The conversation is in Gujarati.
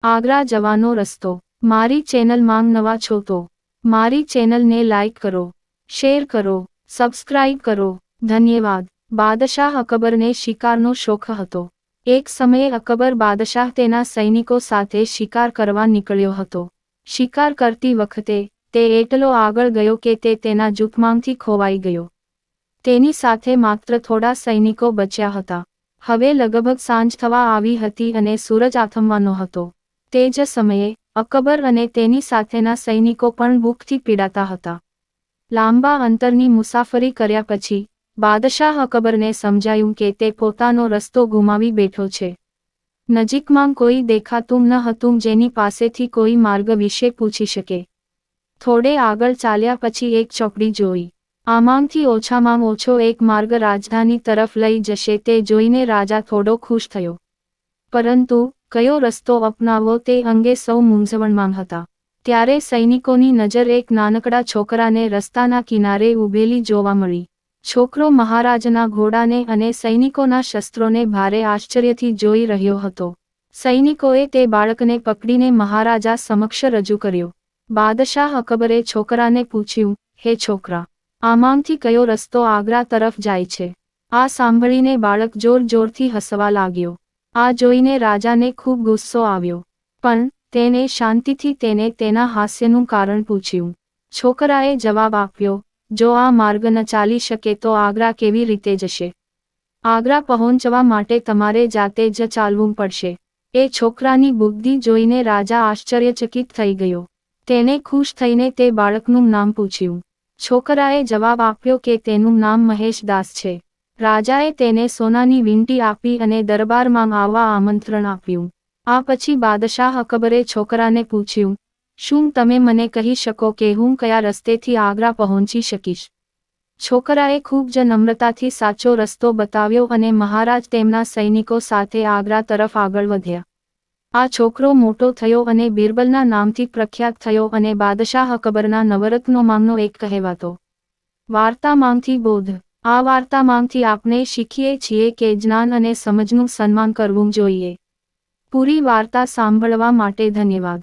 આગ્રા જવાનો રસ્તો। મારી ચેનલમાં નવા છો તો મારી ચેનલને લાઈક કરો, શેર કરો, સબસ્ક્રાઇબ કરો, ધન્યવાદ। બાદશાહ અકબરને શિકારનો શોખ હતો। એક સમયે અકબર બાદશાહ તેના સૈનિકો સાથે શિકાર કરવા નીકળ્યો હતો। શિકાર કરતી વખતે તે એટલો આગળ ગયો કે તે તેના જૂથમાંથી ખોવાઈ ગયો। તેની સાથે માત્ર થોડા સૈનિકો બચ્યા હતા। હવે લગભગ સાંજ થવા આવી હતી અને સૂરજ આથમવાનો હતો। તે જ સમયે અકબર અને તેની સાથેના સૈનિકો પણ ભૂખથી પીડાતા હતા। લાંબા અંતરની મુસાફરી કર્યા પછી બાદશાહ અકબરને સમજાયું કે તે પોતાનો રસ્તો ગુમાવી બેઠો છે। નજીકમાં કોઈ દેખાતું ન હતું જેની પાસેથી કોઈ માર્ગ વિશે પૂછી શકે। થોડે આગળ ચાલ્યા પછી એક ચોકડી જોઈ। આમાંથી ઓછામાં ઓછો એક માર્ગ રાજધાની તરફ લઈ જશે તે જોઈને રાજા થોડો ખુશ થયો। પરંતુ કયો રસ્તો અપનાવવો તે અંગે સૌ મૂંઝવણમાં હતા। ત્યારે સૈનિકોની નજર એક નાનકડા છોકરાને રસ્તાના કિનારે ઊભેલી જોવા મળી। છોકરો મહારાજના ઘોડાને અને સૈનિકોના શસ્ત્રોને ભારે આશ્ચર્યથી જોઈ રહ્યો હતો। સૈનિકોએ તે બાળકને પકડીને મહારાજા સમક્ષ રજૂ કર્યો। બાદશાહ અકબરે છોકરાને પૂછ્યું, હે છોકરા, આમાંથી કયો રસ્તો આગ્રા તરફ જાય છે? આ સાંભળીને બાળક જોર-જોરથી હસવા લાગ્યો। આ જોઈને રાજાને ખૂબ ગુસ્સો આવ્યો, પણ તેને શાંતિથી તેને તેના હાસ્યનું કારણ પૂછ્યું। છોકરાએ જવાબ આપ્યો, જો આ માર્ગ ન ચાલી શકે તો આગ્રા કેવી રીતે જશે? આગ્રા પહોંચવા માટે તમારે જાતે જ ચાલવું પડશે। એ છોકરાની બુદ્ધિ જોઈને રાજા આશ્ચર્યચકિત થઈ ગયો। તેને ખુશ થઈને તે બાળકનું નામ પૂછ્યું। છોકરાએ જવાબ આપ્યો કે તેનું નામ મહેશ દાસ છે। રાજાએ તેને સોનાની વીંટી આપી અને દરબારમાં આવવા આમંત્રણ આપ્યું। આ પછી બાદશાહ અકબરે છોકરાને પૂછ્યું, શું તમે મને કહી શકો કે હું કયા રસ્તેથી આગ્રા પહોંચી શકીશ? છોકરાએ ખૂબ જ નમ્રતાથી સાચો રસ્તો બતાવ્યો અને મહારાજ તેમના સૈનિકો સાથે આગ્રા તરફ આગળ વધ્યા। આ છોકરો મોટો થયો અને બિરબલના નામથી પ્રખ્યાત થયો અને બાદશાહ અકબરના નવરત્નોમાંનો એક કહેવાતો। વાર્તામાંથી બોધ। આ વાર્તામાંથી આપણે શીખીએ છીએ કે જ્ઞાન અને સમજનું સન્માન કરવું જોઈએ। પૂરી વાર્તા સાંભળવા માટે ધન્યવાદ।